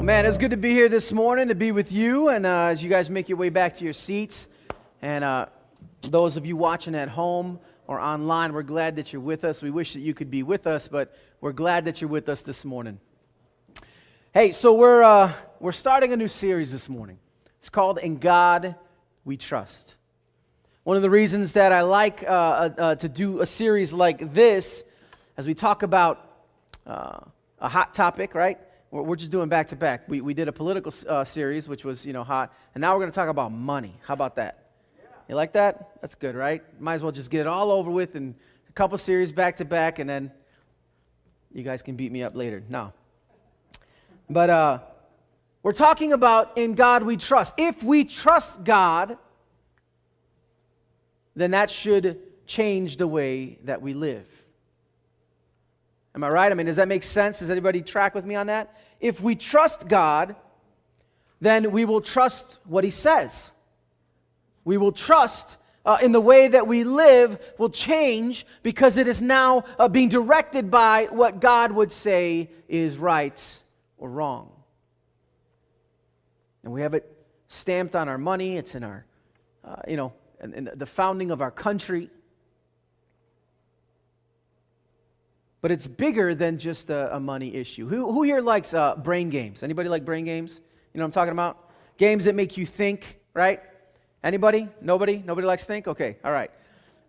Well, man, it's good to be here this morning, to be with you, and as you guys make your way back to your seats, and those of you watching at home or online, we're glad that you're with us. We wish that you could be with us, but we're glad that you're with us this morning. Hey, so we're starting a new series this morning. It's called "In God We Trust." One of the reasons that I like to do a series like this, as we talk about a hot topic, right? We're just doing back to back. We did a political series, which was hot, and now we're going to talk about money. How about that? Yeah. You like that? That's good, right? Might as well just get it all over with in a couple series back to back, and then you guys can beat me up later. No. But we're talking about in God we trust. If we trust God, then that should change the way that we live. Am I right? I mean, does that make sense? Does anybody track with me on that? If we trust God, then we will trust what He says. We will trust in the way that we live will change because it is now being directed by what God would say is right or wrong. And we have it stamped on our money. It's in our, in the founding of our country. But it's bigger than just a money issue. Who here likes brain games? Anybody like brain games? You know what I'm talking about? Games that make you think, right? Anybody? Nobody? Nobody likes think? Okay, all right.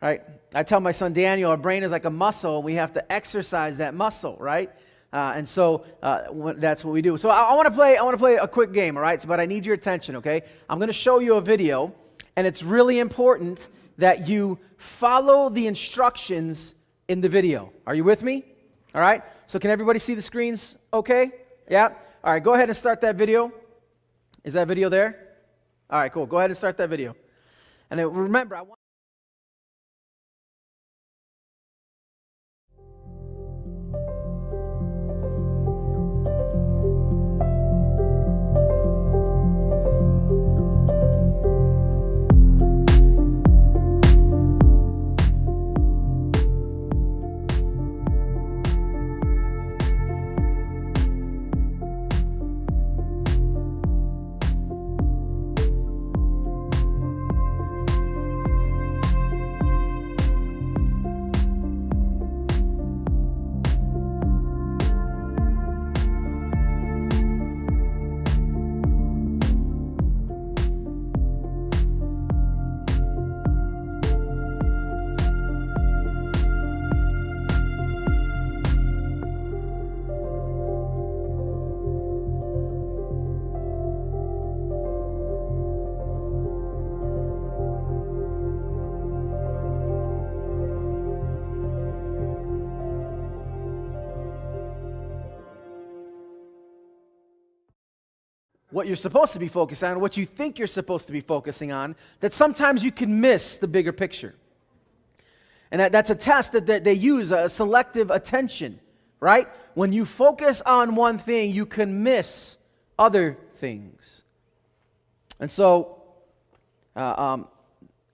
All right. I tell my son Daniel, our brain is like a muscle, and we have to exercise that muscle, right? And so that's what we do. So I want to play a quick game, all right? But I need your attention, okay? I'm going to show you a video, and it's really important that you follow the instructions in the video. Are you with me? All right. So can everybody see the screens okay? Yeah? All right, go ahead and start that video. Is that video there? All right, cool. Go ahead and start that video. And then remember, I want what you're supposed to be focused on, what you think you're supposed to be focusing on, that sometimes you can miss the bigger picture. And that's a test that they use, a selective attention, right? When you focus on one thing, you can miss other things. And so,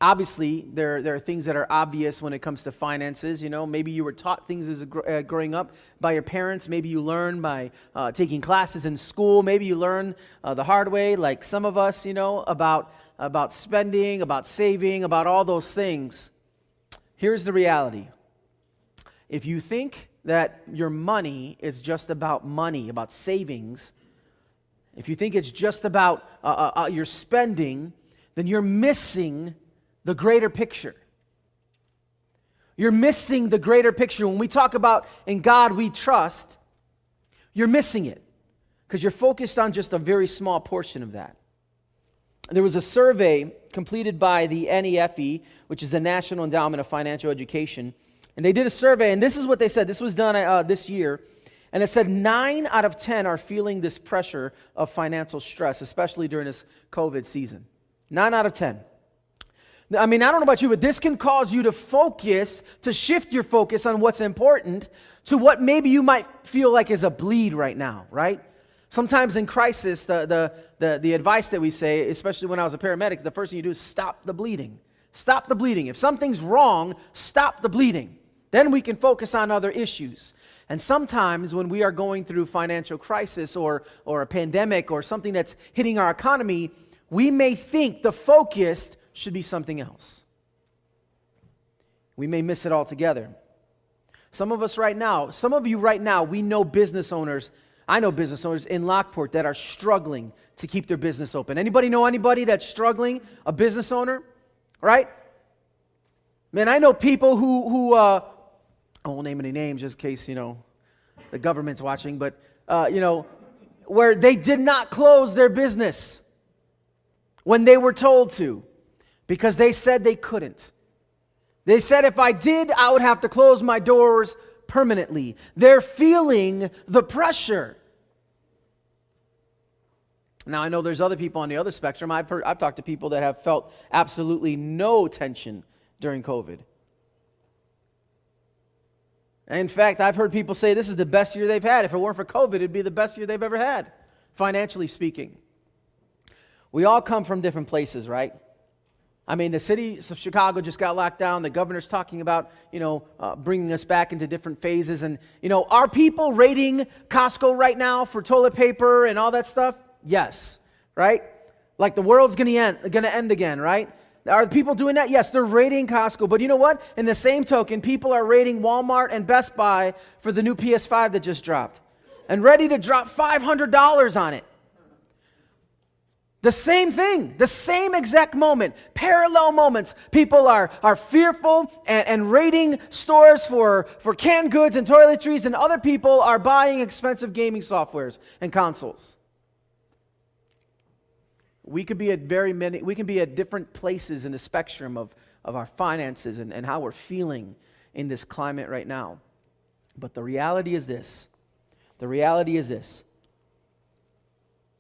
obviously, there are things that are obvious when it comes to finances. Maybe you were taught things as growing up by your parents. Maybe you learn by taking classes in school. Maybe you learn the hard way, like some of us, about spending, about saving, about all those things. Here's the reality. If you think that your money is just about money, about savings, if you think it's just about your spending, then you're missing the greater picture. You're missing the greater picture. When we talk about in God we trust, you're missing it because you're focused on just a very small portion of that. There was a survey completed by the NEFE, which is the National Endowment of Financial Education, and they did a survey, and this is what they said. This was done this year, and it said 9 out of 10 are feeling this pressure of financial stress, especially during this COVID season. 9 out of 10. I mean, I don't know about you, but this can cause you to focus, to shift your focus on what's important to what maybe you might feel like is a bleed right now, right? Sometimes in crisis, the advice that we say, especially when I was a paramedic, the first thing you do is stop the bleeding. Stop the bleeding. If something's wrong, stop the bleeding. Then we can focus on other issues. And sometimes when we are going through financial crisis or a pandemic or something that's hitting our economy, we may think the focus should be something else. We may miss it altogether. Some of you right now, we know business owners. I know business owners in Lockport that are struggling to keep their business open. Anybody know anybody that's struggling, a business owner, right? Man, I know people who I won't name any names just in case, the government's watching, but, where they did not close their business when they were told to because they said they couldn't. They said if I did, I would have to close my doors permanently. They're feeling the pressure. Now, I know there's other people on the other spectrum. I've talked to people that have felt absolutely no tension during COVID. In fact, I've heard people say this is the best year they've had. If it weren't for COVID, it'd be the best year they've ever had, financially speaking. We all come from different places, right? I mean, the city of Chicago just got locked down. The governor's talking about, bringing us back into different phases. And, are people raiding Costco right now for toilet paper and all that stuff? Yes, right? Like the world's going to end again, right? Are people doing that? Yes, they're raiding Costco. But you know what? In the same token, people are raiding Walmart and Best Buy for the new PS5 that just dropped and ready to drop $500 on it. The same thing, the same exact moment, parallel moments. People are fearful and raiding stores for canned goods and toiletries, and other people are buying expensive gaming softwares and consoles. We could be at different places in the spectrum of our finances and how we're feeling in this climate right now. But the reality is this.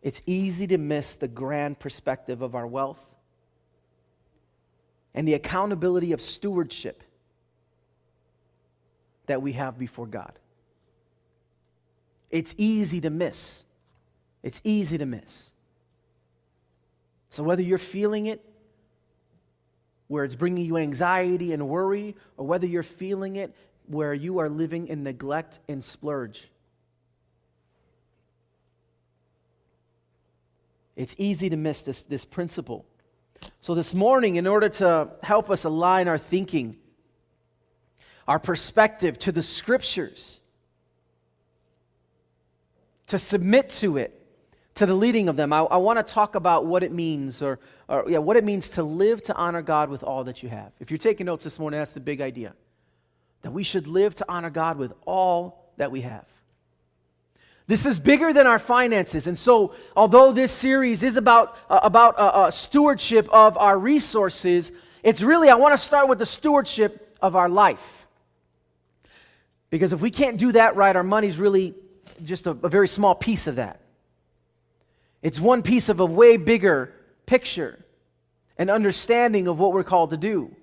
It's easy to miss the grand perspective of our wealth and the accountability of stewardship that we have before God. It's easy to miss. So whether you're feeling it, where it's bringing you anxiety and worry, or whether you're feeling it where you are living in neglect and splurge, it's easy to miss this principle. So this morning, in order to help us align our thinking, our perspective to the Scriptures, to submit to it, to the leading of them, I want to talk about what it means, what it means to live to honor God with all that you have. If you're taking notes this morning, that's the big idea. That we should live to honor God with all that we have. This is bigger than our finances. And so, although this series is about stewardship of our resources, it's really, I want to start with the stewardship of our life. Because if we can't do that right, our money's really just a very small piece of that. It's one piece of a way bigger picture and understanding of what we're called to do.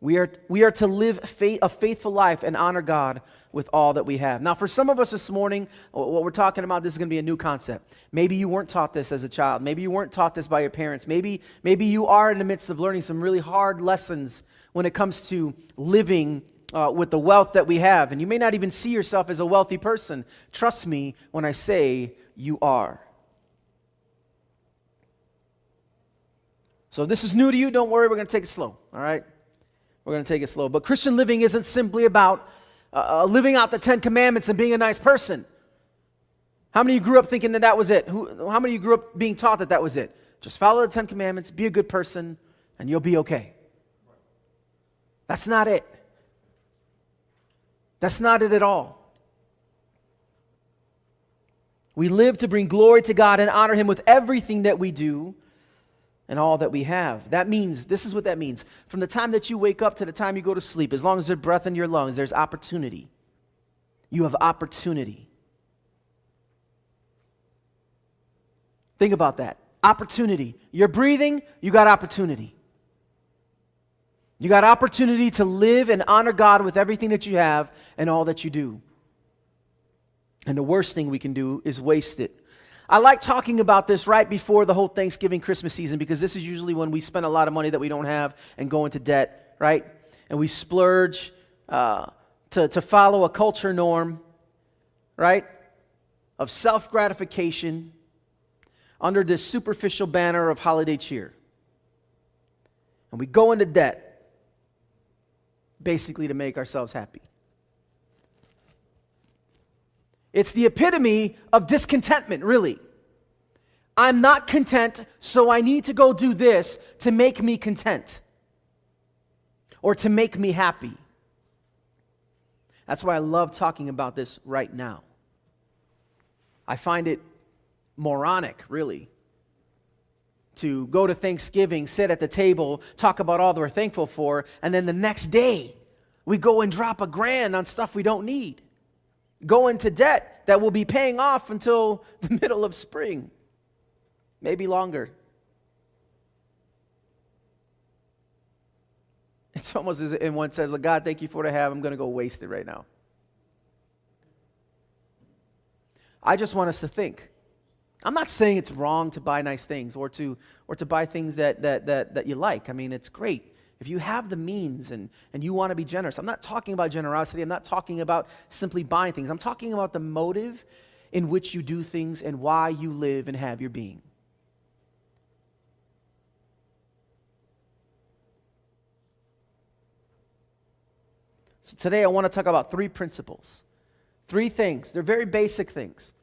We are to live a faithful life and honor God with all that we have. Now, for some of us this morning, what we're talking about, this is going to be a new concept. Maybe you weren't taught this as a child. Maybe you weren't taught this by your parents. Maybe you are in the midst of learning some really hard lessons when it comes to living with the wealth that we have. And you may not even see yourself as a wealthy person. Trust me when I say you are. So if this is new to you, don't worry, we're going to take it slow, all right? We're going to take it slow. But Christian living isn't simply about living out the 10 Commandments and being a nice person. How many of you grew up thinking that was it? How many of you grew up being taught that was it? Just follow the 10 Commandments, be a good person, and you'll be okay. That's not it. That's not it at all. We live to bring glory to God and honor Him with everything that we do and all that we have. That means, this is what that means. From the time that you wake up to the time you go to sleep, as long as there's breath in your lungs, there's opportunity. You have opportunity. Think about that. Opportunity. You're breathing, you got opportunity. You got opportunity to live and honor God with everything that you have and all that you do. And the worst thing we can do is waste it. I like talking about this right before the whole Thanksgiving, Christmas season, because this is usually when we spend a lot of money that we don't have and go into debt, right? and we splurge to follow a culture norm, right, of self-gratification under this superficial banner of holiday cheer. And we go into debt, basically to make ourselves happy. It's the epitome of discontentment, really. I'm not content, so I need to go do this to make me content or to make me happy. That's why I love talking about this right now. I find it moronic, really, to go to Thanksgiving, sit at the table, talk about all that we're thankful for, and then the next day we go and drop $1,000 on stuff we don't need. Go into debt that we'll be paying off until the middle of spring, maybe longer. It's almost as if one says, God, thank you for what I have. I'm going to go waste it right now. I just want us to think. I'm not saying it's wrong to buy nice things or to buy things that you like. I mean, it's great. If you have the means and you want to be generous. I'm not talking about generosity. I'm not talking about simply buying things. I'm talking about the motive in which you do things and why you live and have your being. So today I want to talk about 3 principles. 3 things. They're very basic things.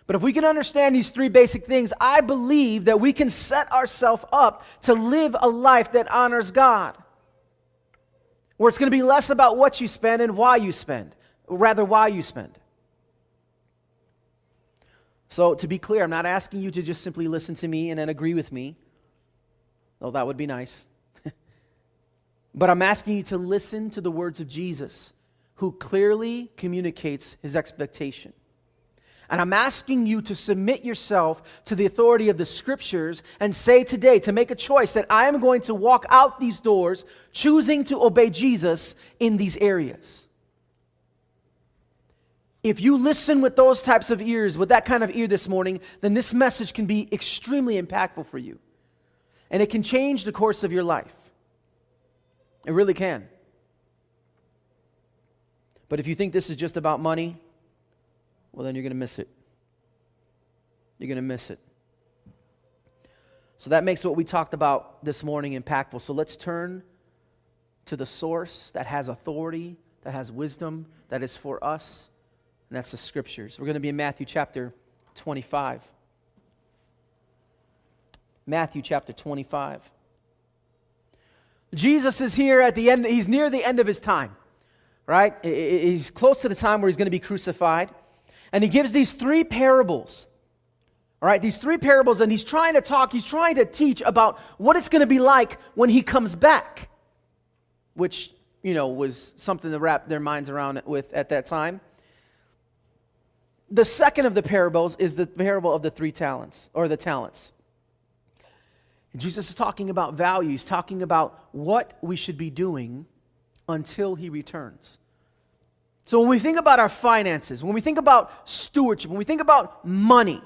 But if we can understand these 3 basic things, I believe that we can set ourselves up to live a life that honors God. Where it's going to be less about what you spend and why you spend. Rather, why you spend. So to be clear, I'm not asking you to just simply listen to me and then agree with me. Though that would be nice. But I'm asking you to listen to the words of Jesus, who clearly communicates his expectation. And I'm asking you to submit yourself to the authority of the Scriptures and say today, to make a choice that I am going to walk out these doors choosing to obey Jesus in these areas. If you listen with those types of ears, with that kind of ear this morning, then this message can be extremely impactful for you. And it can change the course of your life. It really can. But if you think this is just about money, well, then you're going to miss it. You're going to miss it. So that makes what we talked about this morning impactful. So let's turn to the source that has authority, that has wisdom, that is for us, and that's the Scriptures. We're going to be in Matthew chapter 25. Matthew chapter 25. Jesus is here at the end. He's near the end of his time, right? He's close to the time where he's going to be crucified. And he gives these 3 parables. All right, these 3 parables, and he's trying to teach about what it's going to be like when he comes back, which, was something to wrap their minds around with at that time. The second of the parables is the parable of the 3 talents, or the talents. Jesus is talking about value. He's talking about what we should be doing until he returns. So when we think about our finances, when we think about stewardship, when we think about money,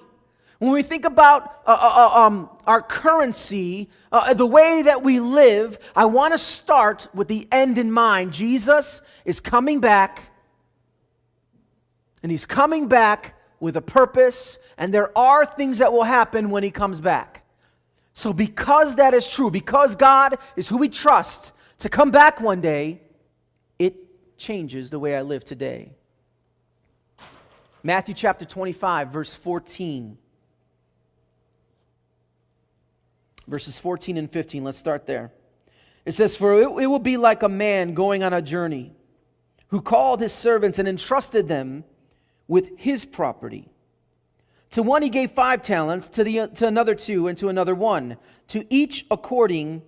when we think about our currency, the way that we live, I want to start with the end in mind. Jesus is coming back, and he's coming back with a purpose, and there are things that will happen when he comes back. So because that is true, because God is who we trust to come back one day, it changes the way I live today. Matthew chapter 25, verse 14. Verses 14 and 15, let's start there. It says, "For it will be like a man going on a journey, who called his servants and entrusted them with his property. To one he gave 5 talents, to another 2, and to another 1, to each according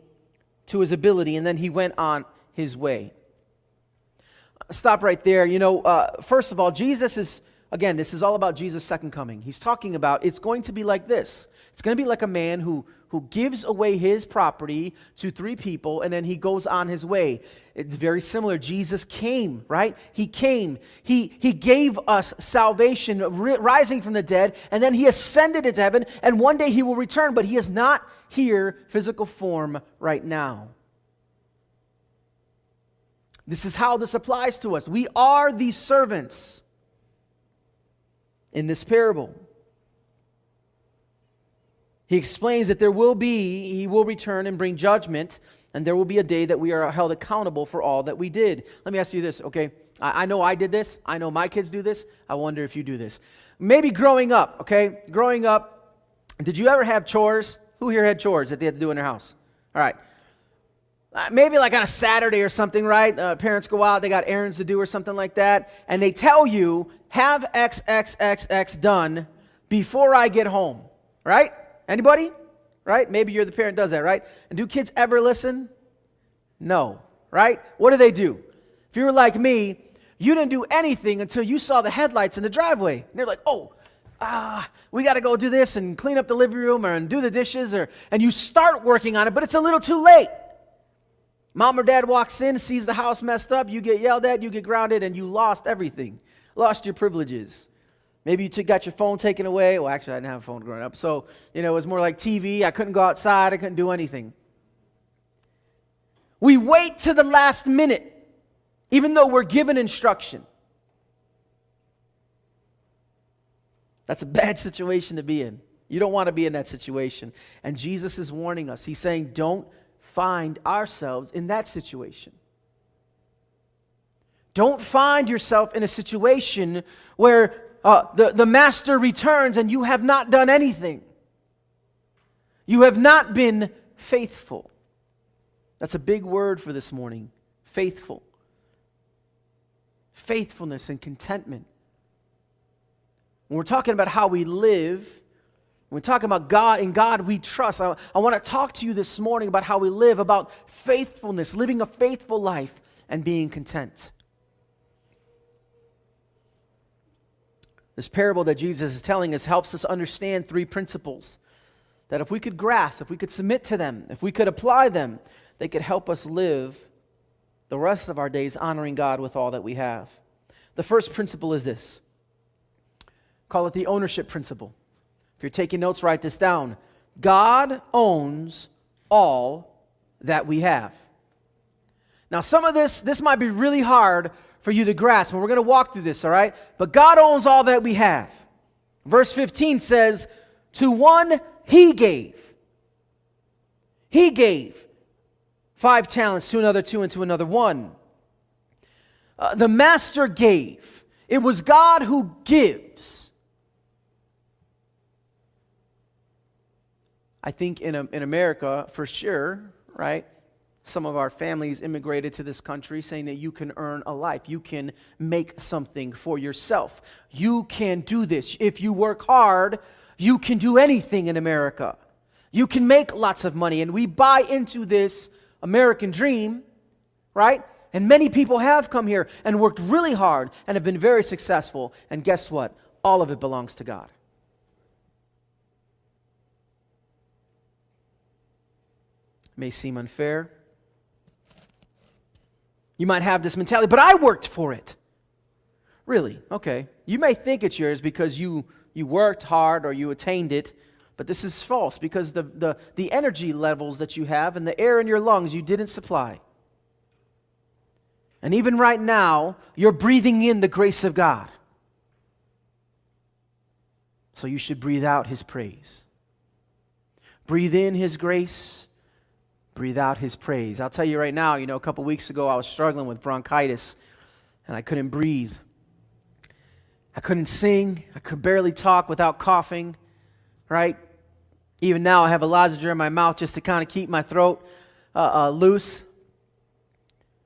to his ability, and then he went on his way." Stop right there. First of all, Jesus is, again, this is all about Jesus' second coming. He's talking about it's going to be like this. It's going to be like a man who gives away his property to 3 people, and then he goes on his way. It's very similar. Jesus came, right? He came. He gave us salvation, rising from the dead, and then he ascended into heaven, and one day he will return, but he is not here, physical form, right now. This is how this applies to us. We are these servants in this parable. He explains that he will return and bring judgment, and there will be a day that we are held accountable for all that we did. Let me ask you this, okay? I know I did this. I know my kids do this. I wonder if you do this. Maybe growing up, okay? Growing up, did you ever have chores? Who here had chores that they had to do in their house? All right. Maybe like on a Saturday or something, right? Parents go out, they got errands to do or something like that, and they tell you, have X, X, X, X done before I get home, right? Anybody? Right? Maybe you're the parent that does that, right? And do kids ever listen? No, right? What do? If you were like me, you didn't do anything until you saw the headlights in the driveway. And they're like, we got to go do this and clean up the living room and do the dishes, and you start working on it, but it's a little too late. Mom or dad walks in, sees the house messed up, you get yelled at, you get grounded, and you lost everything. Lost your privileges. Maybe you got your phone taken away. Well, actually, I didn't have a phone growing up. So, it was more like TV. I couldn't go outside. I couldn't do anything. We wait to the last minute, even though we're given instruction. That's a bad situation to be in. You don't want to be in that situation. And Jesus is warning us. He's saying, don't find ourselves in that situation. Don't find yourself in a situation where the master returns and you have not done anything. You have not been faithful. That's a big word for this morning. Faithful. Faithfulness and contentment. When we're talking about how we live, when we're talking about God, in God we trust, I want to talk to you this morning about how we live, about faithfulness, living a faithful life and being content. This parable that Jesus is telling us helps us understand three principles that if we could grasp, if we could submit to them, if we could apply them, they could help us live the rest of our days honoring God with all that we have. The first principle is this. Call it the ownership principle. If you're taking notes, write this down. God owns all that we have. Now, some of this might be really hard for you to grasp, and we're going to walk through this, all right? But God owns all that we have. Verse 15 says, to one he gave. He gave 5 talents, to another 2, and to another 1. The master gave. It was God who gives. I think in America, for sure, right? Some of our families immigrated to this country saying that you can earn a life. You can make something for yourself. You can do this. If you work hard, you can do anything in America. You can make lots of money. And we buy into this American dream, right? And many people have come here and worked really hard and have been very successful. And guess what? All of it belongs to God. It may seem unfair. You might have this mentality, but I worked for it. Really? Okay. You may think it's yours because you worked hard or you attained it, but this is false because the energy levels that you have and the air in your lungs you didn't supply. And even right now, you're breathing in the grace of God. So you should breathe out His praise. Breathe in His grace. Breathe out His praise. I'll tell you right now, a couple weeks ago I was struggling with bronchitis and I couldn't breathe. I couldn't sing. I could barely talk without coughing, right? Even now I have a lozenge in my mouth just to kind of keep my throat loose.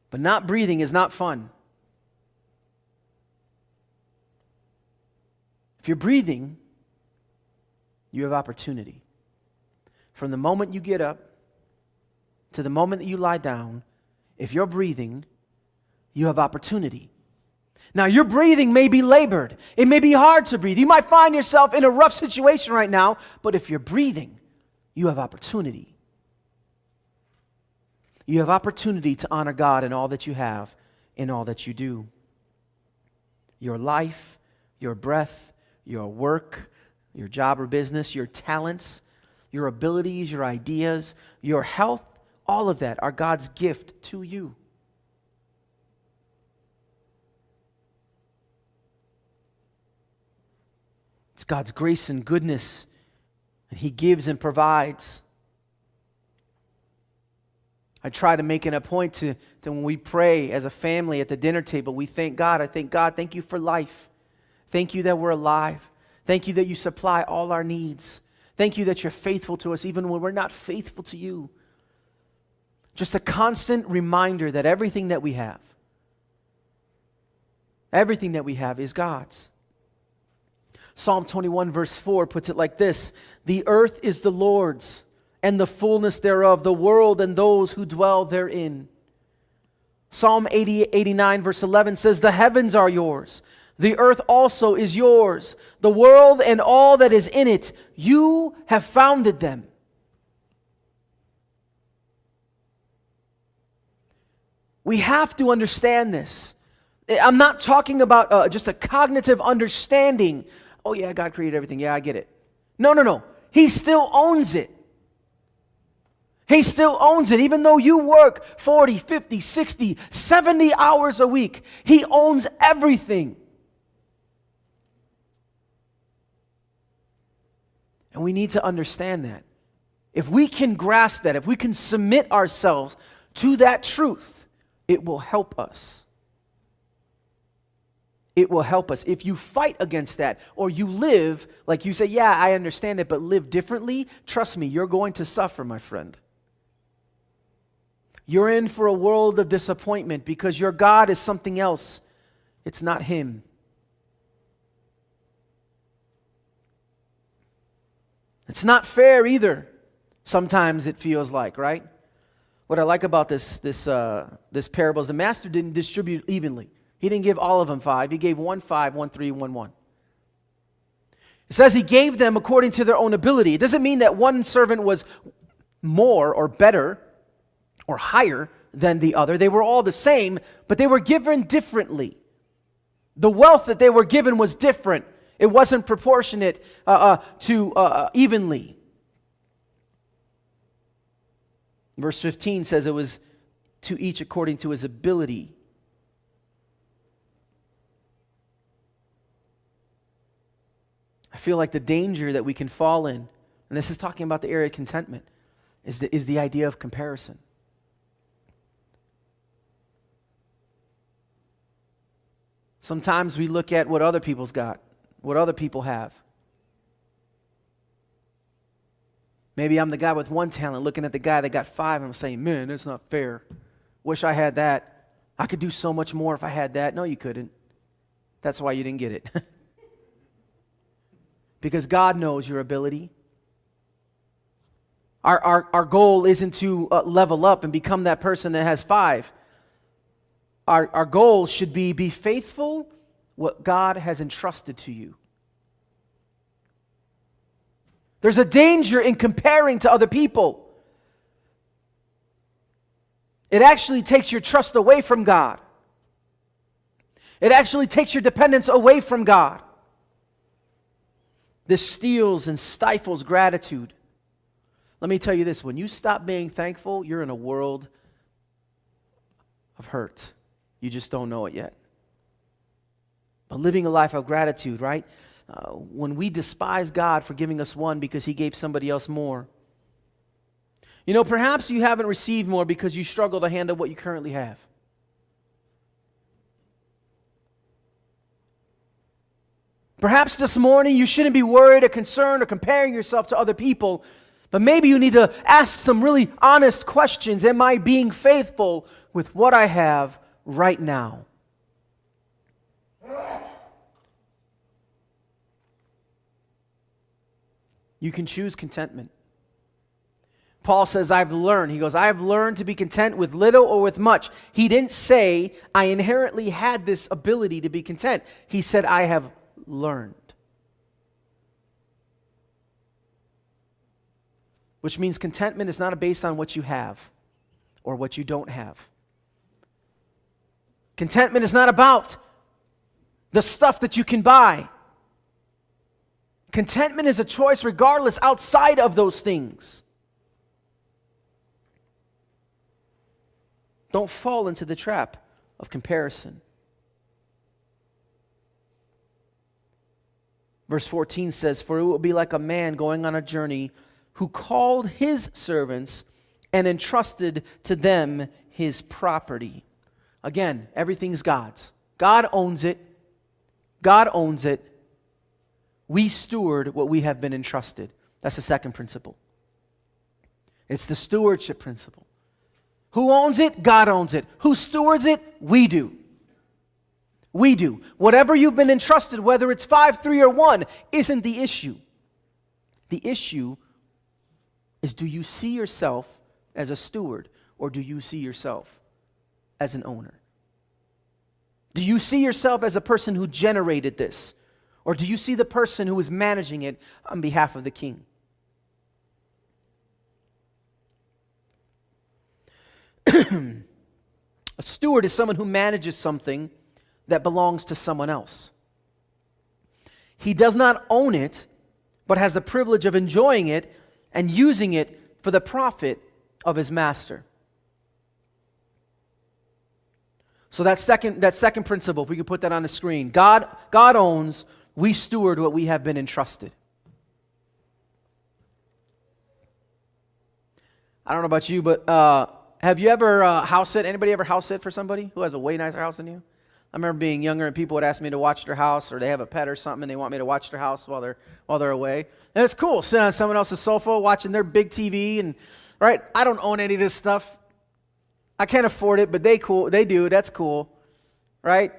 But not breathing is not fun. If you're breathing, you have opportunity. From the moment you get up to the moment that you lie down, if you're breathing, you have opportunity. Now, your breathing may be labored. It may be hard to breathe. You might find yourself in a rough situation right now, but if you're breathing, you have opportunity. You have opportunity to honor God in all that you have, in all that you do. Your life, your breath, your work, your job or business, your talents, your abilities, your ideas, your health, all of that are God's gift to you. It's God's grace and goodness, and He gives and provides. I try to make it a point to when we pray as a family at the dinner table, we thank God. I thank God, thank you for life. Thank you that we're alive. Thank you that you supply all our needs. Thank you that you're faithful to us even when we're not faithful to you. Just a constant reminder that everything that we have is God's. Psalm 21 verse 4 puts it like this: the earth is the Lord's, and the fullness thereof, the world and those who dwell therein. Psalm 89 verse 11 says, the heavens are yours, the earth also is yours, the world and all that is in it, you have founded them. We have to understand this. I'm not talking about just a cognitive understanding. Oh yeah, God created everything. Yeah, I get it. No. He still owns it. He still owns it. Even though you work 40, 50, 60, 70 hours a week, He owns everything. And we need to understand that. If we can grasp that, if we can submit ourselves to that truth, it will help us. It will help us. If you fight against that, or you live like you say, yeah, I understand it, but live differently, trust me, you're going to suffer, my friend. You're in for a world of disappointment because your God is something else. It's not Him. It's not fair either. Sometimes it feels like, right? What I like about this parable is the master didn't distribute evenly. He didn't give all of them 5. He gave 1 5, 1 3, 1 1. It says He gave them according to their own ability. It doesn't mean that one servant was more or better or higher than the other. They were all the same, but they were given differently. The wealth that they were given was different. It wasn't proportionate to evenly. Verse 15 says it was to each according to his ability. I feel like the danger that we can fall in, and this is talking about the area of contentment, is the idea of comparison. Sometimes we look at what other people's got, what other people have. Maybe I'm the guy with 1 talent looking at the guy that got 5 and I'm saying, man, that's not fair. Wish I had that. I could do so much more if I had that. No, you couldn't. That's why you didn't get it. Because God knows your ability. Our goal isn't to level up and become that person that has 5. Our goal should be faithful what God has entrusted to you. There's a danger in comparing to other people. It actually takes your trust away from God. It actually takes your dependence away from God. This steals and stifles gratitude. Let me tell you this, when you stop being thankful, you're in a world of hurt. You just don't know it yet. But living a life of gratitude, right? When we despise God for giving us 1 because He gave somebody else more. You know, perhaps you haven't received more because you struggle to handle what you currently have. Perhaps this morning you shouldn't be worried or concerned or comparing yourself to other people, but maybe you need to ask some really honest questions. Am I being faithful with what I have right now? You can choose contentment. Paul says, I've learned. He goes, I've learned to be content with little or with much. He didn't say, I inherently had this ability to be content. He said, I have learned. Which means contentment is not based on what you have or what you don't have. Contentment is not about the stuff that you can buy. Contentment is a choice regardless outside of those things. Don't fall into the trap of comparison. Verse 14 says, "For it will be like a man going on a journey who called his servants and entrusted to them his property." Again, everything's God's. God owns it. God owns it. We steward what we have been entrusted. That's the second principle. It's the stewardship principle. Who owns it? God owns it. Who stewards it? We do. We do. Whatever you've been entrusted, whether it's 5, 3, or 1, isn't the issue. The issue is, do you see yourself as a steward, or do you see yourself as an owner? Do you see yourself as a person who generated this, or do you see the person who is managing it on behalf of the king? A steward is someone who manages something that belongs to someone else. He does not own it, but has the privilege of enjoying it and using it for the profit of his master. So that second principle, if we could put that on the screen. God owns, we steward what we have been entrusted. I don't know about you, but have you ever house sit? Anybody ever house sit for somebody who has a way nicer house than you? I remember being younger and people would ask me to watch their house, or they have a pet or something and they want me to watch their house while they're away. And it's cool, sitting on someone else's sofa watching their big TV, and right, I don't own any of this stuff. I can't afford it, but they do. That's cool, right?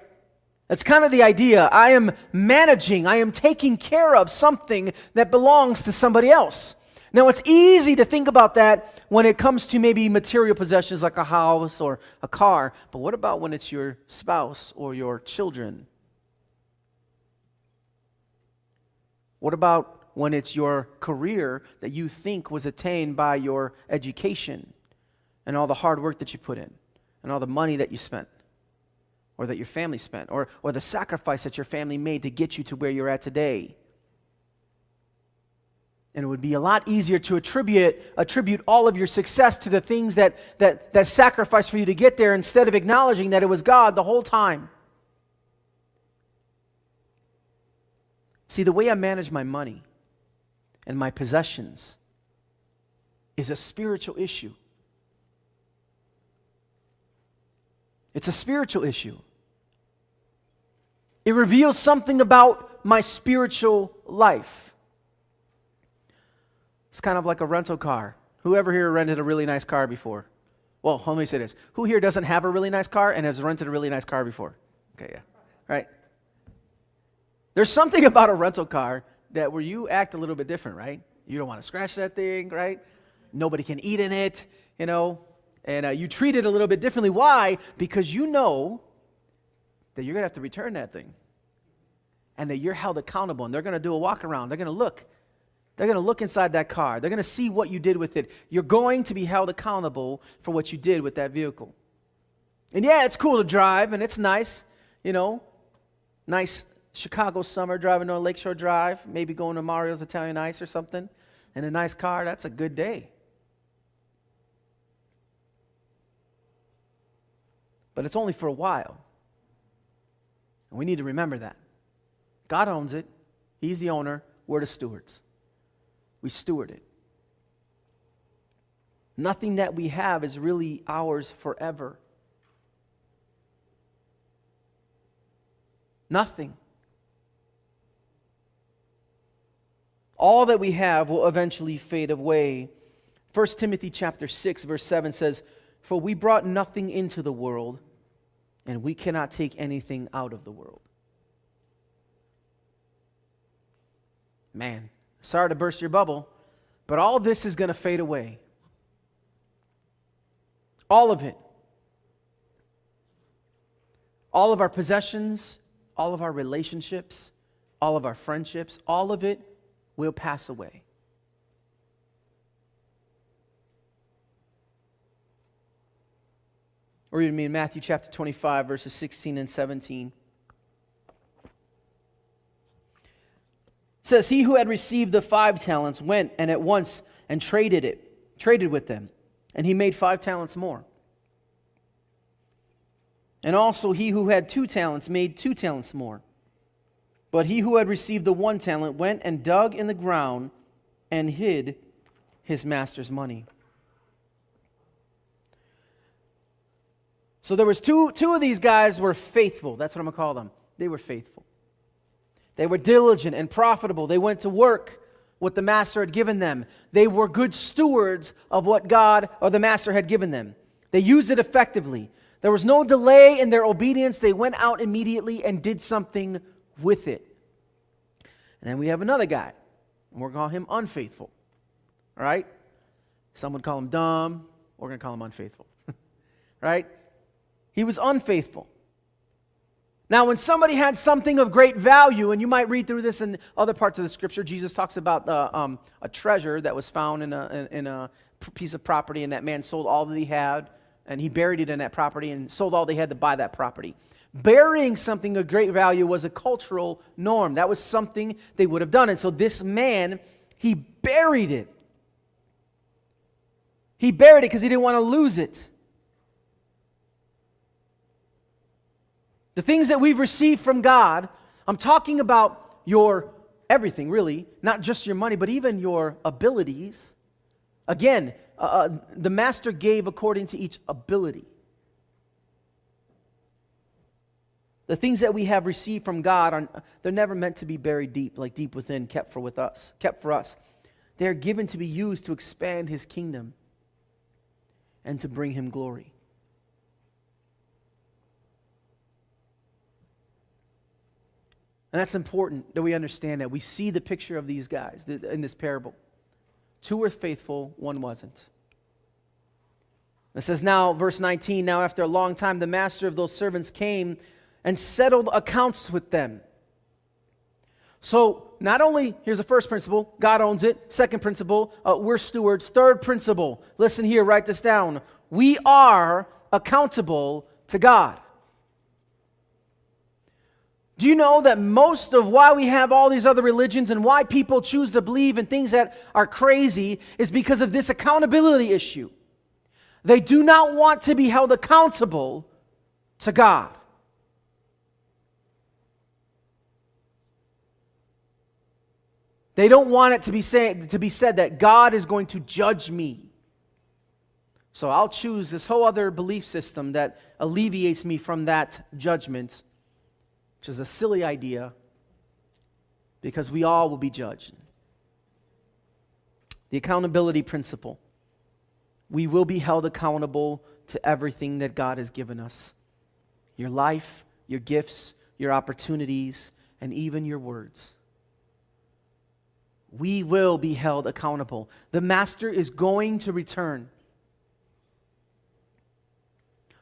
That's kind of the idea. I am managing, I am taking care of something that belongs to somebody else. Now, it's easy to think about that when it comes to maybe material possessions like a house or a car. But what about when it's your spouse or your children? What about when it's your career that you think was attained by your education and all the hard work that you put in and all the money that you spent or that your family spent or the sacrifice that your family made to get you to where you're at today? And it would be a lot easier to attribute all of your success to the things that sacrificed for you to get there, instead of acknowledging that it was God the whole time. See, the way I manage my money and my possessions is a spiritual issue. It's a spiritual issue. It reveals something about my spiritual life. It's kind of like a rental car. Whoever here rented a really nice car before? Well, let me say this. Who here doesn't have a really nice car and has rented a really nice car before? Okay, yeah. Right. There's something about a rental car that where you act a little bit different, right? You don't want to scratch that thing, right? Nobody can eat in it, and you treat it a little bit differently. Why? Because you know that you're going to have to return that thing and that you're held accountable, and they're going to do a walk around. They're going to look. They're going to look inside that car. They're going to see what you did with it. You're going to be held accountable for what you did with that vehicle. And yeah, it's cool to drive, and it's nice, nice Chicago summer driving on Lakeshore Drive, maybe going to Mario's Italian Ice or something, in a nice car. That's a good day. But it's only for a while. And we need to remember that. God owns it. He's the owner. We're the stewards. We steward it. Nothing that we have is really ours forever. Nothing. All that we have will eventually fade away. 1 Timothy chapter 6, verse 7 says, "For we brought nothing into the world, and we cannot take anything out of the world." Man, sorry to burst your bubble, but all of this is going to fade away. All of it. All of our possessions, all of our relationships, all of our friendships, all of it will pass away. Or read me in Matthew chapter 25, verses 16 and 17. It says, "He who had received the 5 talents went and at once and traded with them, and he made 5 talents more. And also he who had 2 talents made 2 talents more. But he who had received the 1 talent went and dug in the ground and hid his master's money. So there was two of these guys were faithful. That's what I'm going to call them. They were faithful. They were diligent and profitable. They went to work what the master had given them. They were good stewards of what God or the master had given them. They used it effectively. There was no delay in their obedience. They went out immediately and did something with it. And then we have another guy, and we're going to call him unfaithful. All right? Some would call him dumb. We're going to call him unfaithful. Right? He was unfaithful. Now, when somebody had something of great value, and you might read through this in other parts of the Scripture, Jesus talks about a treasure that was found in a piece of property, and that man sold all that he had, and he buried it in that property and sold all they had to buy that property. Burying something of great value was a cultural norm. That was something they would have done. And so this man, he buried it. He buried it because he didn't want to lose it. The things that we've received from God, I'm talking about your everything, really, not just your money, but even your abilities. Again, the master gave according to each ability. The things that we have received from God, they're never meant to be buried deep, like deep within, kept for us. They are given to be used to expand His kingdom and to bring Him glory. And that's important that we understand that. We see the picture of these guys in this parable. 2 were faithful, 1 wasn't. It says now, verse 19, now after a long time, the master of those servants came and settled accounts with them. So, not only, here's the first principle, God owns it. Second principle, we're stewards. Third principle, listen here, write this down. We are accountable to God. Do you know that most of why we have all these other religions and why people choose to believe in things that are crazy is because of this accountability issue? They do not want to be held accountable to God. They don't want it to be said that God is going to judge me. So I'll choose this whole other belief system that alleviates me from that judgment, which is a silly idea because we all will be judged. The accountability principle. We will be held accountable to everything that God has given us. Your life, your gifts, your opportunities, and even your words. We will be held accountable. The master is going to return.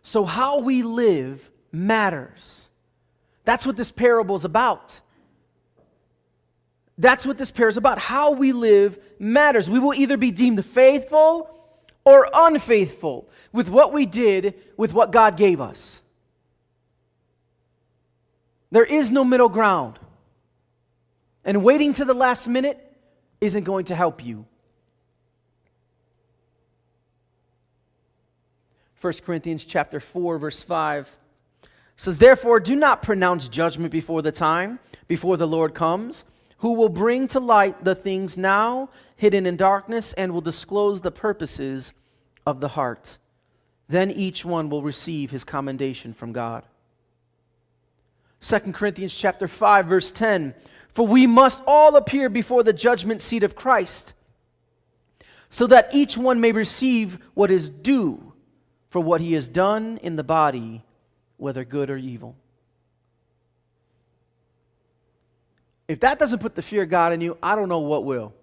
So how we live matters. That's what this parable is about. That's what this parable is about. How we live matters. We will either be deemed faithful or unfaithful with what we did with what God gave us. There is no middle ground. And waiting to the last minute isn't going to help you. 1 Corinthians chapter 4, verse 5 says, therefore, do not pronounce judgment before the time, before the Lord comes, who will bring to light the things now hidden in darkness and will disclose the purposes of the heart. Then each one will receive his commendation from God. 2 Corinthians chapter 5, verse 10, for we must all appear before the judgment seat of Christ, so that each one may receive what is due for what he has done in the body, whether good or evil. If that doesn't put the fear of God in you, I don't know what will.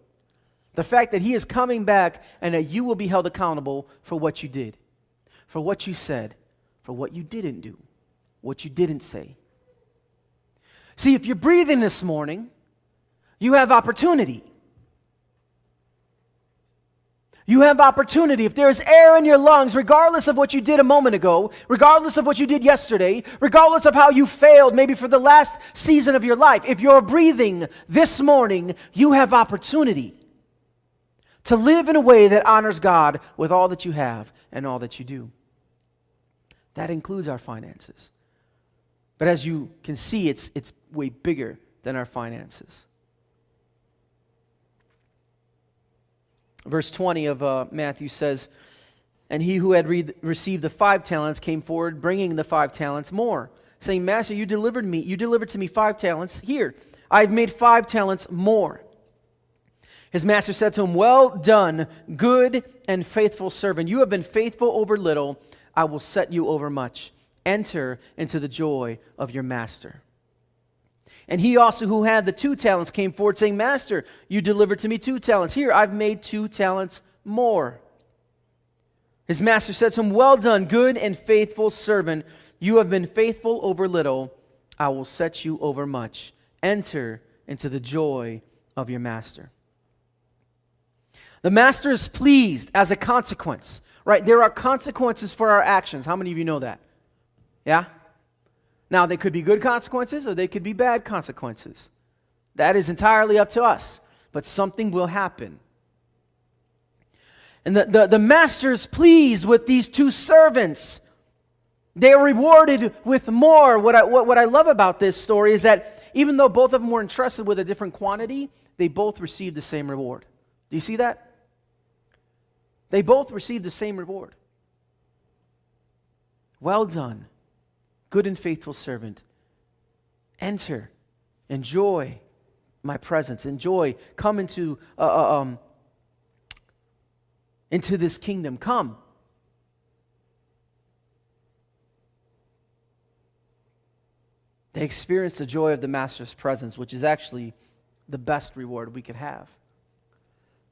The fact that He is coming back and that you will be held accountable for what you did, for what you said, for what you didn't do, what you didn't say. See, if you're breathing this morning, you have opportunity. You have opportunity. If there is air in your lungs, regardless of what you did a moment ago, regardless of what you did yesterday, regardless of how you failed maybe for the last season of your life, if you're breathing this morning, you have opportunity to live in a way that honors God with all that you have and all that you do. That includes our finances. But as you can see, it's way bigger than our finances. Verse 20 of Matthew says, "And he who had received the 5 talents came forward, bringing the 5 talents more, saying, Master, you delivered to me 5 talents. Here, I've made 5 talents more. His master said to him, Well done, good and faithful servant. You have been faithful over little. I will set you over much. Enter into the joy of your master. And he also who had the 2 talents came forward, saying, Master, you delivered to me 2 talents. Here, I've made 2 talents more. His master said to him, Well done, good and faithful servant. You have been faithful over little. I will set you over much. Enter into the joy of your master." The master is pleased as a consequence, right? There are consequences for our actions. How many of you know that? Yeah? Now, they could be good consequences or they could be bad consequences. That is entirely up to us. But something will happen. And the master is pleased with these 2 servants. They are rewarded with more. What I love about this story is that even though both of them were entrusted with a different quantity, they both received the same reward. Do you see that? They both received the same reward. Well done, good and faithful servant. Enter, enjoy my presence. Enjoy, come into this kingdom. Come. They experienced the joy of the master's presence, which is actually the best reward we could have.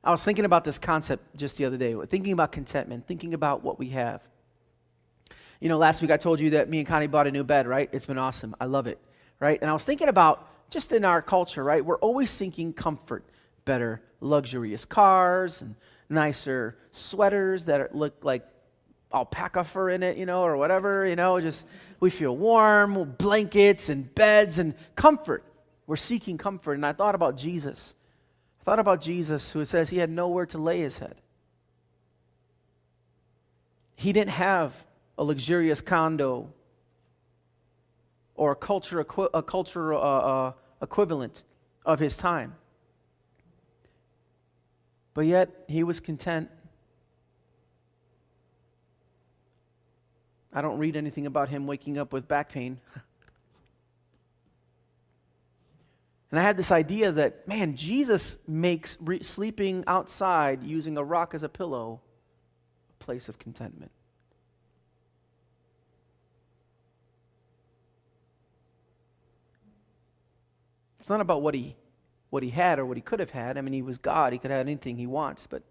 I was thinking about this concept just the other day, thinking about contentment, thinking about what we have. You know, last week I told you that me and Connie bought a new bed, right? It's been awesome. I love it, right? And I was thinking about, just in our culture, right? We're always seeking comfort, better luxurious cars, and nicer sweaters that look like alpaca fur in it, or whatever, just we feel warm, blankets and beds and comfort. We're seeking comfort. And I thought about Jesus. Who says he had nowhere to lay his head. He didn't have a luxurious condo or a cultural equivalent of his time. But yet, he was content. I don't read anything about him waking up with back pain. And I had this idea that, man, Jesus makes sleeping outside using a rock as a pillow a place of contentment. It's not about what he had or what he could have had. I mean, he was God. He could have anything he wants. But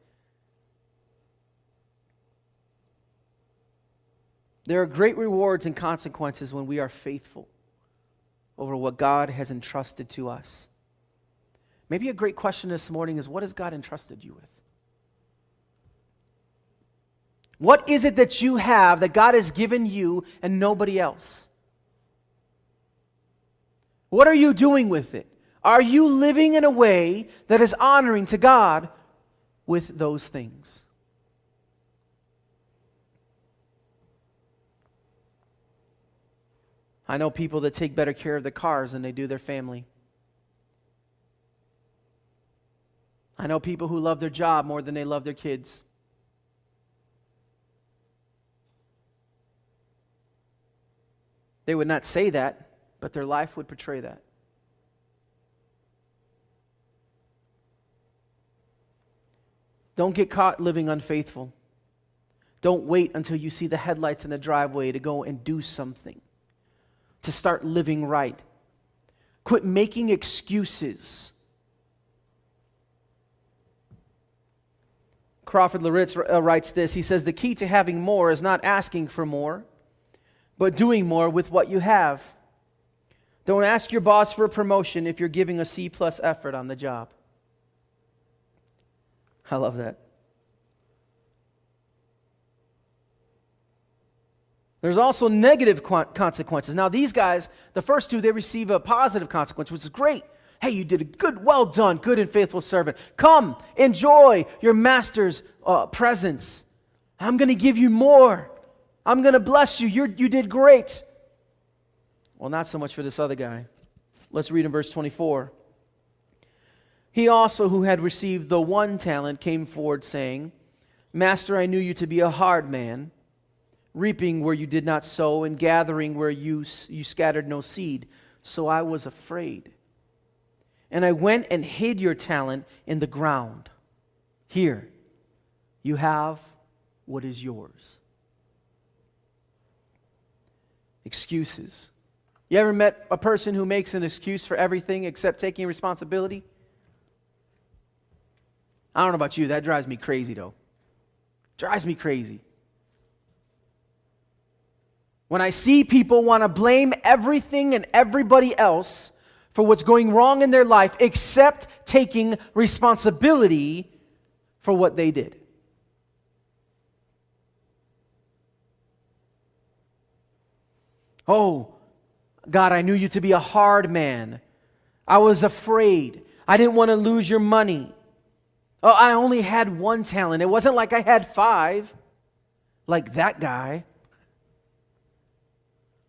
there are great rewards and consequences when we are faithful over what God has entrusted to us. Maybe a great question this morning is, what has God entrusted you with? What is it that you have that God has given you and nobody else? What are you doing with it? Are you living in a way that is honoring to God with those things? I know people that take better care of their cars than they do their family. I know people who love their job more than they love their kids. They would not say that, but their life would portray that. Don't get caught living unfaithful. Don't wait until you see the headlights in the driveway to go and do something, to start living right. Quit making excuses. Crawford Loritz writes this. He says, the key to having more is not asking for more, but doing more with what you have. Don't ask your boss for a promotion if you're giving a C+ effort on the job. I love that. There's also negative consequences. Now these guys, the first 2, they receive a positive consequence, which is great. Hey, you did a good, well done, good and faithful servant. Come, enjoy your master's presence. I'm going to give you more. I'm going to bless you. You did great. Well, not so much for this other guy. Let's read in verse 24. He also, who had received the 1 talent, came forward, saying, Master, I knew you to be a hard man, reaping where you did not sow, and gathering where you scattered no seed. So I was afraid. And I went and hid your talent in the ground. Here, you have what is yours. Excuses. You ever met a person who makes an excuse for everything except taking responsibility? I don't know about you, that drives me crazy though. Drives me crazy. When I see people want to blame everything and everybody else for what's going wrong in their life except taking responsibility for what they did. Oh, God, I knew you to be a hard man. I was afraid. I didn't want to lose your money. Oh, I only had 1 talent. It wasn't like I had 5, like that guy.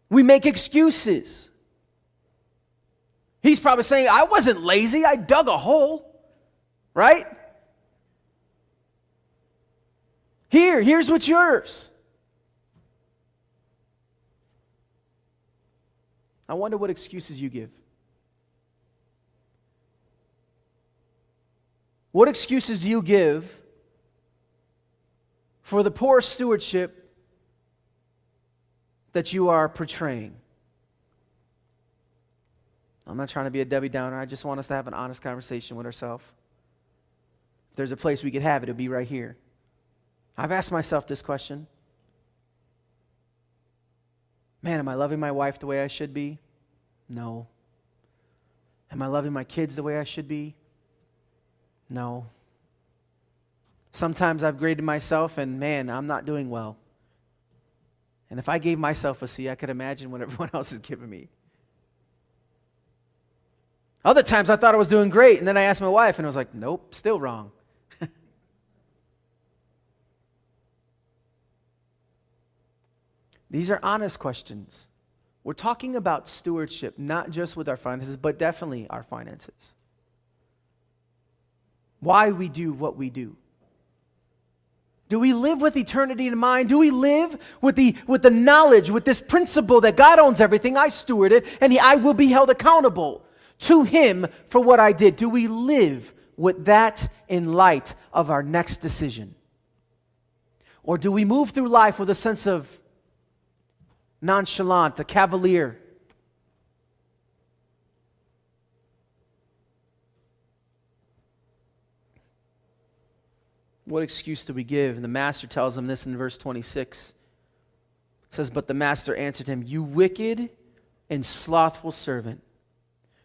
We make excuses. He's probably saying, I wasn't lazy. I dug a hole. Right? Here's what's yours. I wonder what excuses you give. What excuses do you give for the poor stewardship that you are portraying? I'm not trying to be a Debbie Downer. I just want us to have an honest conversation with ourselves. If there's a place we could have it, it'll be right here. I've asked myself this question. Man, am I loving my wife the way I should be? No. Am I loving my kids the way I should be? No. Sometimes I've graded myself and man, I'm not doing well. And if I gave myself a C, I could imagine what everyone else is giving me. Other times I thought I was doing great, and then I asked my wife and I was like, nope, still wrong. These are honest questions. We're talking about stewardship, not just with our finances, but definitely our finances. Why we do what we do. Do we live with eternity in mind? Do we live with the knowledge, with this principle that God owns everything, I steward it, and I will be held accountable to Him for what I did? Do we live with that in light of our next decision? Or do we move through life with a sense of nonchalant, a cavalier? What excuse do we give? And the master tells him this in verse 26. It says, but the master answered him, you wicked and slothful servant.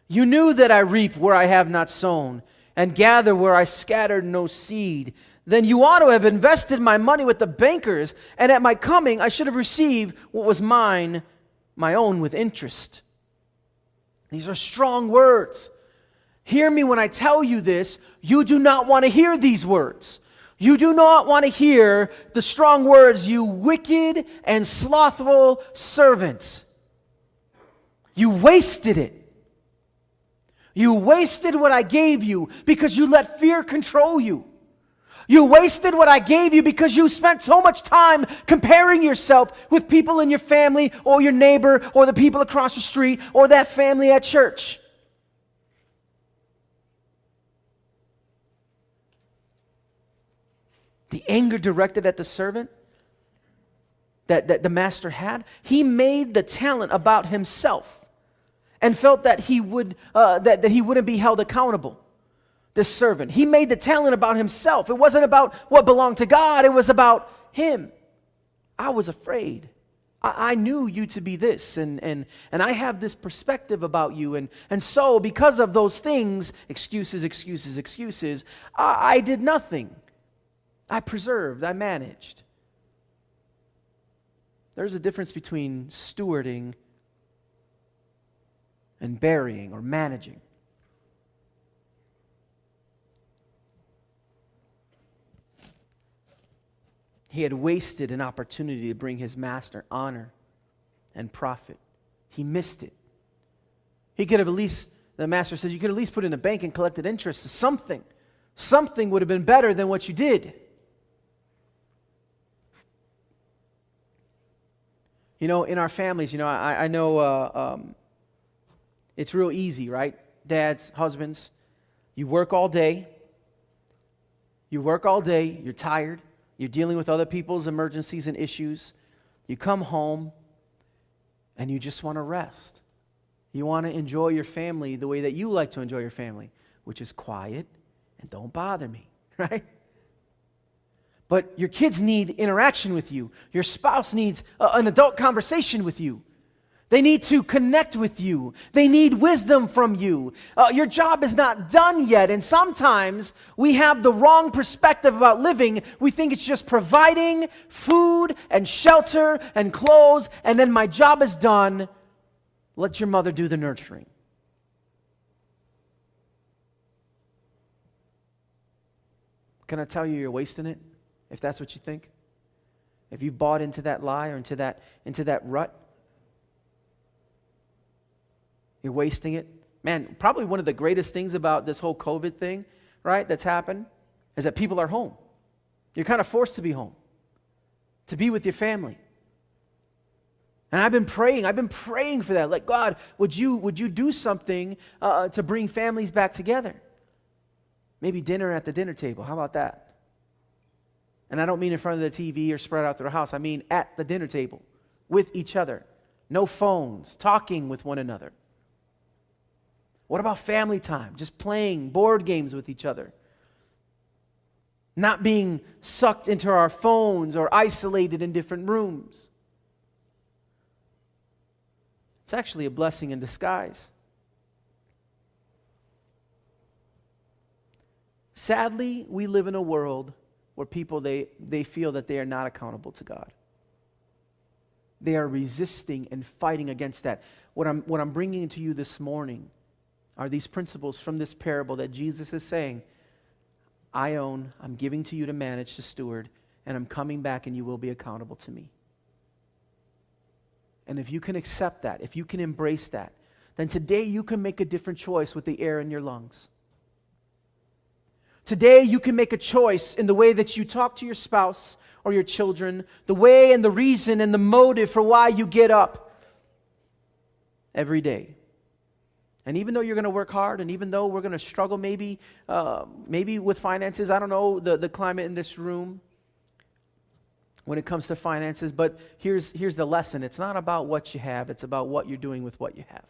You knew that I reap where I have not sown, and gather where I scattered no seed. Then you ought to have invested my money with the bankers, and at my coming I should have received what was mine, my own, with interest. These are strong words. Hear me when I tell you this. You do not want to hear these words. You do not want to hear the strong words, you wicked and slothful servants. You wasted it. You wasted what I gave you because you let fear control you. You wasted what I gave you because you spent so much time comparing yourself with people in your family or your neighbor or the people across the street or that family at church. The anger directed at the servant that the master had, he made the talent about himself and felt that he wouldn't be held accountable. This servant, he made the talent about himself. It wasn't about what belonged to God. It was about him. I was afraid. I knew you to be this, and I have this perspective about you, and so because of those things, excuses, I did nothing. I preserved, I managed. There's a difference between stewarding and burying or managing. He had wasted an opportunity to bring his master honor and profit. He missed it. He could have at least, the master says, you could at least put in a bank and collected interest. Something. Something would have been better than what you did. You know, in our families, I know it's real easy, right? Dads, husbands, you work all day. You're tired. You're dealing with other people's emergencies and issues. You come home and you just want to rest. You want to enjoy your family the way that you like to enjoy your family, which is quiet and don't bother me, right? But your kids need interaction with you. Your spouse needs an adult conversation with you. They need to connect with you. They need wisdom from you. Your job is not done yet, and sometimes we have the wrong perspective about living. We think it's just providing food and shelter and clothes, and then my job is done. Let your mother do the nurturing. Can I tell you, you're wasting it if that's what you think? If you bought into that lie or into that rut, you're wasting it. Man, probably one of the greatest things about this whole COVID thing, right, that's happened, is that people are home. You're kind of forced to be home, to be with your family. And I've been praying for that. Like, God, would you do something to bring families back together? Maybe dinner at the dinner table. How about that? And I don't mean in front of the TV or spread out through the house. I mean at the dinner table with each other. No phones, talking with one another. What about family time? Just playing board games with each other. Not being sucked into our phones or isolated in different rooms. It's actually a blessing in disguise. Sadly, we live in a world where people, they feel that they are not accountable to God. They are resisting and fighting against that. What I'm bringing to you this morning are these principles from this parable that Jesus is saying, I'm giving to you to manage, to steward, and I'm coming back and you will be accountable to me. And if you can accept that, if you can embrace that, then today you can make a different choice with the air in your lungs. Today you can make a choice in the way that you talk to your spouse or your children, the way and the reason and the motive for why you get up every day. And even though you're going to work hard, and even though we're going to struggle maybe with finances, I don't know the climate in this room when it comes to finances, but here's the lesson. It's not about what you have, it's about what you're doing with what you have.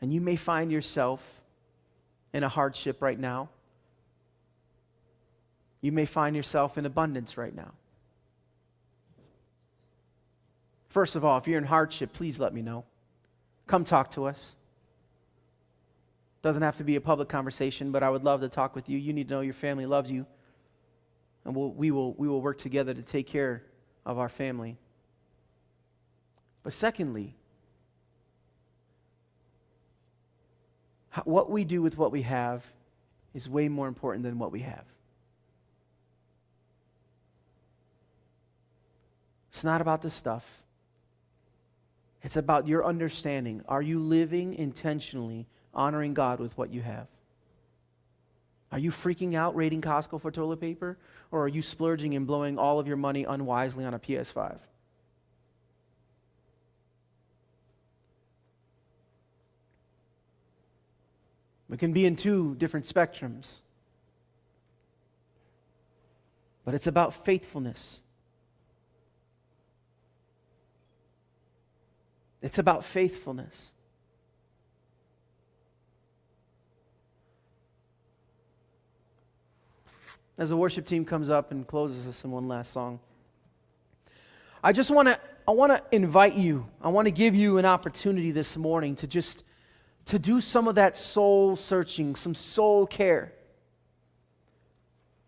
And you may find yourself in a hardship right now. You may find yourself in abundance right now. First of all, if you're in hardship, please let me know. Come talk to us. Doesn't have to be a public conversation, but I would love to talk with you. You need to know your family loves you. And we will work together to take care of our family. But secondly, what we do with what we have is way more important than what we have. It's not about the stuff. It's about your understanding. Are you living intentionally, honoring God with what you have? Are you freaking out raiding Costco for toilet paper? Or are you splurging and blowing all of your money unwisely on a PS5? We can be in two different spectrums. But it's about faithfulness. It's about faithfulness. As the worship team comes up and closes us in one last song, I want to invite you. I want to give you an opportunity this morning to do some of that soul searching, some soul care.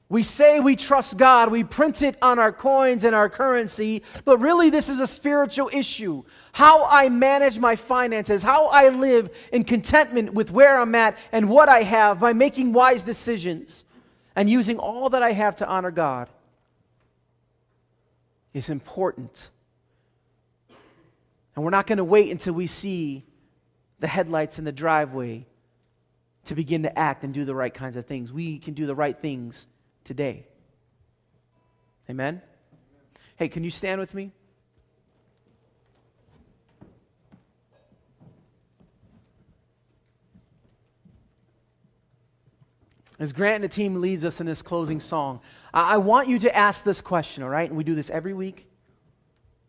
We say we trust God, we print it on our coins and our currency, but really this is a spiritual issue. How I manage my finances, how I live in contentment with where I'm at and what I have by making wise decisions and using all that I have to honor God is important. And we're not going to wait until we see the headlights in the driveway to begin to act and do the right kinds of things. We can do the right things today. Amen? Hey, can you stand with me? As Grant and the team leads us in this closing song, I want you to ask this question, all right? And we do this every week.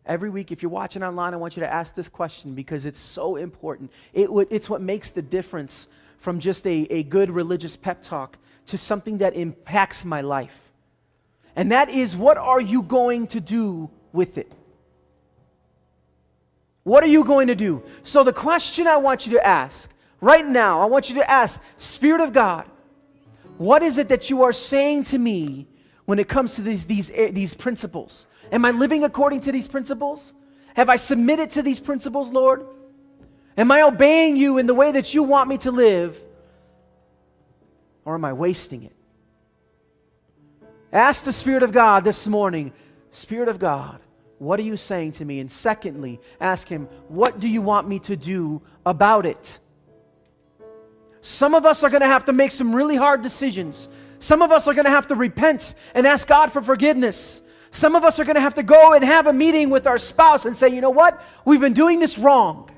Every week, if you're watching online, I want you to ask this question because it's so important. It's what makes the difference from just a good religious pep talk to something that impacts my life. And that is, what are you going to do with it? What are you going to do? So the question I want you to ask right now, I want you to ask, Spirit of God, what is it that you are saying to me when it comes to these principles? Am I living according to these principles? Have I submitted to these principles, Lord? Am I obeying you in the way that you want me to live? Or am I wasting it? Ask the Spirit of God this morning, Spirit of God, what are you saying to me? And secondly, ask Him, what do you want me to do about it? Some of us are going to have to make some really hard decisions. Some of us are going to have to repent and ask God for forgiveness. Some of us are going to have to go and have a meeting with our spouse and say, you know what? We've been doing this wrong.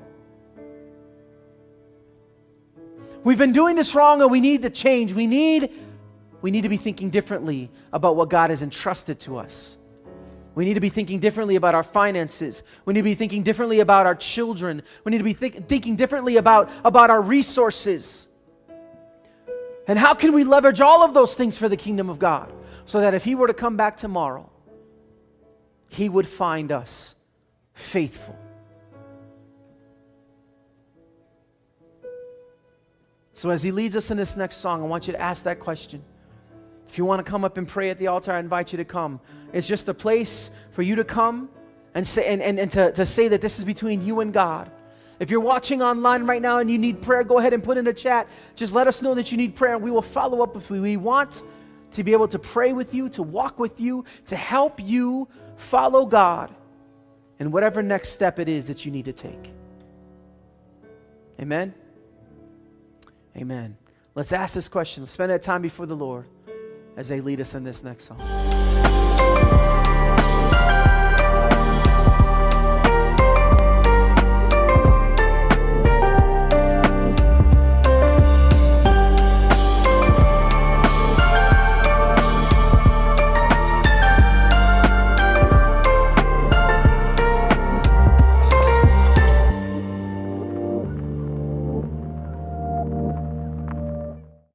We've been doing this wrong and we need to change. We need to be thinking differently about what God has entrusted to us. We need to be thinking differently about our finances. We need to be thinking differently about our children. We need to be thinking differently about our resources. And how can we leverage all of those things for the kingdom of God so that if He were to come back tomorrow, He would find us faithful. So as He leads us in this next song, I want you to ask that question. If you want to come up and pray at the altar, I invite you to come. It's just a place for you to come and say and to say that this is between you and God. If you're watching online right now and you need prayer, go ahead and put in the chat. Just let us know that you need prayer and we will follow up with you. We want to be able to pray with you, to walk with you, to help you follow God in whatever next step it is that you need to take. Amen? Amen. Let's ask this question. Let's spend that time before the Lord as they lead us in this next song.